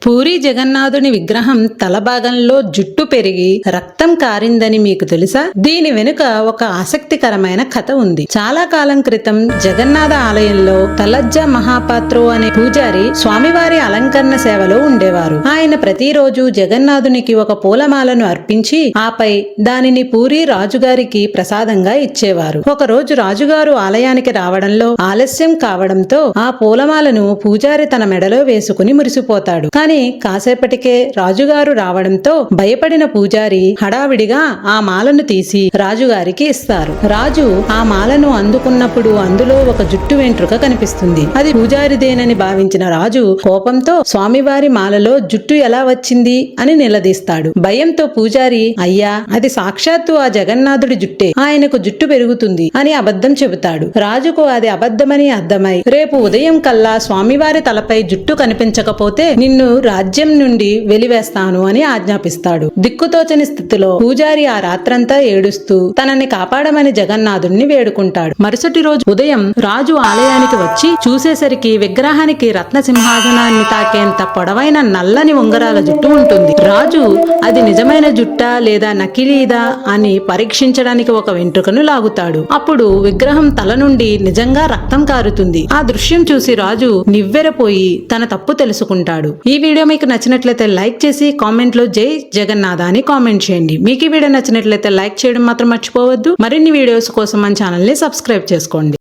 పూరి జగన్నాథుని విగ్రహం తల భాగంలో జుట్టు పెరిగి రక్తం కారిందని మీకు తెలుసా? దీని వెనుక ఒక ఆసక్తికరమైన కథ ఉంది. చాలా కాలం క్రితం జగన్నాథ ఆలయంలో తలజ్జ మహాపాత్రో అనే పూజారి స్వామివారి అలంకరణ సేవలో ఉండేవారు. ఆయన ప్రతిరోజు జగన్నాథునికి ఒక పూలమాలను అర్పించి ఆపై దానిని పూరి రాజుగారికి ప్రసాదంగా ఇచ్చేవారు. ఒక రోజు రాజుగారు ఆలయానికి రావడంలో ఆలస్యం కావడంతో ఆ పూలమాలను పూజారి తన మెడలో వేసుకుని మురిసిపోతాడు. కానీ కాసేపటికే రాజుగారు రావడంతో భయపడిన పూజారి హడావిడిగా ఆ మాలను తీసి రాజుగారికి ఇస్తారు. రాజు ఆ మాలను అందుకున్నప్పుడు అందులో ఒక జుట్టు వెంట్రుక కనిపిస్తుంది. అది పూజారిదేనని భావించిన రాజు కోపంతో స్వామివారి మాలలో జుట్టు ఎలా వచ్చింది అని నిలదీస్తాడు. భయంతో పూజారి, అయ్యా, అది సాక్షాత్తు ఆ జగన్నాథుడి జుట్టే, ఆయనకు జుట్టు పెరుగుతుంది అని అబద్ధం చెబుతాడు. రాజుకు అది అబద్ధమని అర్థమై రేపు ఉదయం కల్లా స్వామివారి తలపై జుట్టు కనిపించకపోతే నిన్ను రాజ్యం నుండి వెలివేస్తాను అని ఆజ్ఞాపిస్తాడు. దిక్కుతోచని స్థితిలో పూజారి ఆ రాత్రంతా ఏడుస్తూ తనని కాపాడమని జగన్నాథుణ్ణి వేడుకుంటాడు. మరుసటి రోజు ఉదయం రాజు ఆలయానికి వచ్చి చూసేసరికి విగ్రహానికి రత్న సింహాసనాన్ని తాకేంత పొడవైన నల్లని ఉంగరాల జుట్టు ఉంటుంది. రాజు అది నిజమైన జుట్టా లేదా నకిలీదా అని పరీక్షించడానికి ఒక వెంట్రుకను లాగుతాడు. అప్పుడు విగ్రహం తల నుండి నిజంగా రక్తం కారుతుంది. ఆ దృశ్యం చూసి రాజు నివ్వెరపోయి తన తప్పు తెలుసుకుంటాడు. ఈ వీడియో మీకు నచ్చినట్లయితే లైక్ చేసి కామెంట్ లో జై జగన్నాథ అని కామెంట్ చేయండి. మీకు ఈ వీడియో నచ్చినట్లయితే లైక్ చేయడం మాత్రం మర్చిపోవద్దు. మరిన్ని వీడియోస్ కోసం మన ఛానల్ ని సబ్స్క్రైబ్ చేసుకోండి.